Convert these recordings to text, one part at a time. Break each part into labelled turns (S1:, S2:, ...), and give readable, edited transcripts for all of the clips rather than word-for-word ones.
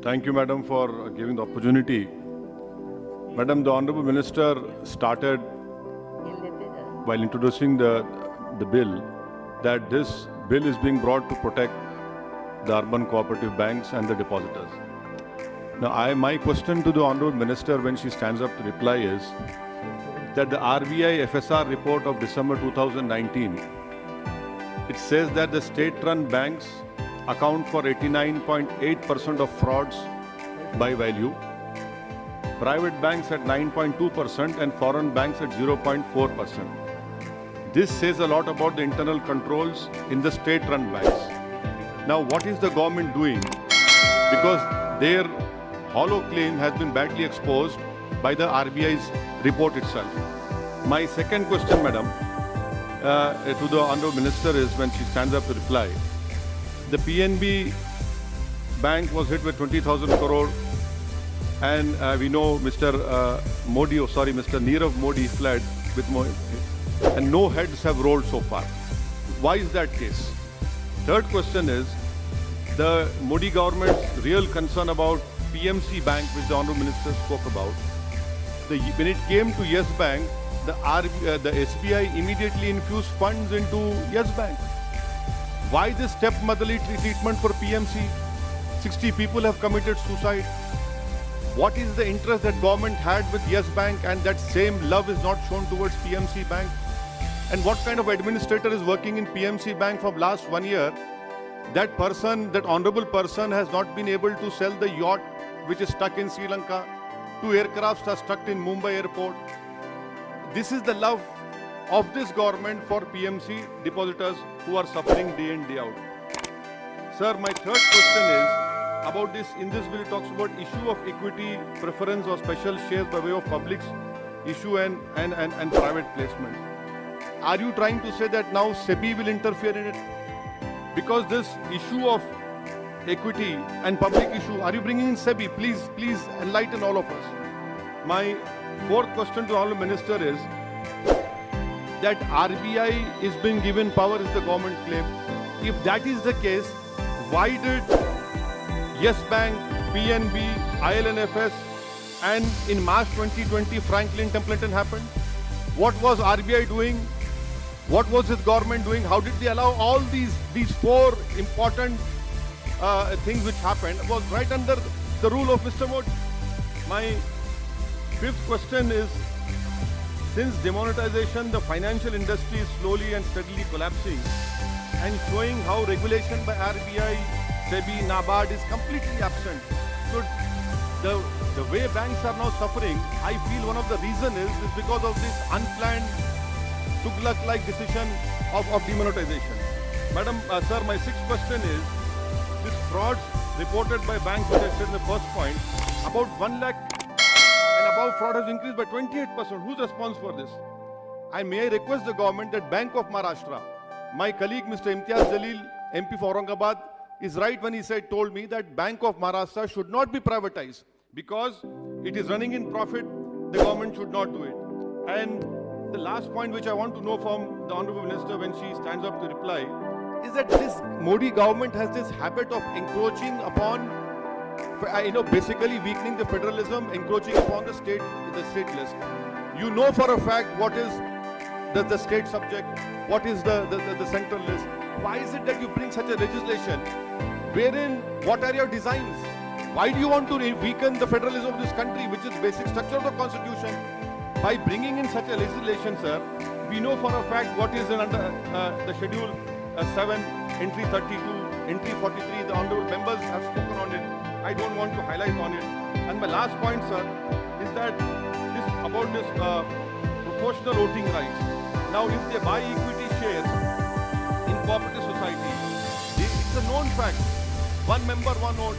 S1: Thank you, Madam, for giving the opportunity. Madam, the Honorable Minister started while introducing the bill that this bill is being brought to protect the urban cooperative banks and the depositors. Now, my question to the Honorable Minister when she stands up to reply is that the RBI FSR report of December 2019, it says that the state-run banks account for 89.8% of frauds by value, private banks at 9.2% and foreign banks at 0.4%. This says a lot about the internal controls in the state-run banks. Now, what is the government doing? Because their hollow claim has been badly exposed by the RBI's report itself. My second question, Madam, to the Honorable Minister is when she stands up to reply. The PNB bank was hit with 20,000 crore and we know Mr. Nirav Modi fled with more, and no heads have rolled so far. Why is that case? Third question is the Modi government's real concern about PMC Bank, which the Honorable Minister spoke about. When it came to Yes Bank, the SBI immediately infused funds into Yes Bank. Why this stepmotherly treatment for PMC? 60 people have committed suicide. What is the interest that government had with Yes Bank and that same love is not shown towards PMC Bank? And what kind of administrator is working in PMC Bank for last 1 year? That person, that honorable person has not been able to sell the yacht which is stuck in Sri Lanka. 2 aircrafts are stuck in Mumbai airport. This is the love of this government for PMC depositors who are suffering day in, day out. Sir, my third question is about this. In this bill, it talks about issue of equity, preference or special shares by way of public's issue and private placement. Are you trying to say that now SEBI will interfere in it? Because this issue of equity and public issue, are you bringing in SEBI? Please enlighten all of us. My fourth question to the Honorable Minister is that RBI is being given power is the government claim. If that is the case, why did Yes Bank, PNB, ILNFS and in March 2020 Franklin Templeton happened? What was RBI doing? What was his government doing? How did they allow all these 4 important things which happened? It was right under the rule of Mr. Modi. My fifth question is, since demonetization, the financial industry is slowly and steadily collapsing and showing how regulation by RBI, SEBI, NABARD is completely absent. So the way banks are now suffering, I feel one of the reasons is because of this unplanned Tughlaq-like decision of demonetization. Madam, sir, my sixth question is, this frauds reported by banks, which I said in the first point, about 1 lakh and above fraud has increased by 28%. Who's responsible for this? May I request the government that Bank of Maharashtra, my colleague Mr. Imtiaz Jalil, MP for Aurangabad, is right when he told me that Bank of Maharashtra should not be privatized because it is running in profit. The government should not do it. And the last point which I want to know from the Honorable Minister when she stands up to reply is that this Modi government has this habit of encroaching upon, basically weakening the federalism, encroaching upon the state list. You know for a fact what is the state subject, what is the central list. Why is it that you bring such a legislation wherein, what are your designs? Why do you want to weaken the federalism of this country, which is basic structure of the constitution? By bringing in such a legislation, sir, we know for a fact what is under the schedule 7, entry 32, entry 43. The honorable members have spoken on it. I don't want to highlight on it. And my last point, sir, is that about this proportional voting rights. Now, if they buy equity shares in cooperative society, it's a known fact. 1 member, 1 vote.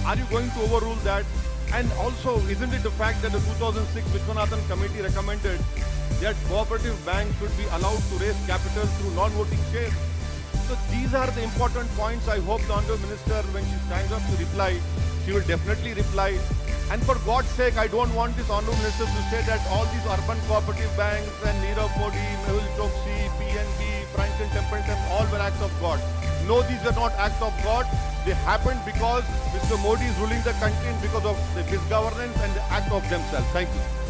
S1: Are you going to overrule that? And also, isn't it the fact that the 2006 Vishwanathan Committee recommended that cooperative banks should be allowed to raise capital through non-voting shares? So these are the important points. I hope the Honorable Minister, when she stands up to reply, she will definitely reply. And for God's sake, I don't want this Honorable Minister to say that all these urban cooperative banks and Nirav Modi, Mehul Choksi, PNB, Franklin Templeton, all were acts of God. No, these are not acts of God.
S2: They happened because Mr. Modi is ruling the country and because of the misgovernance and the act of themselves. Thank you.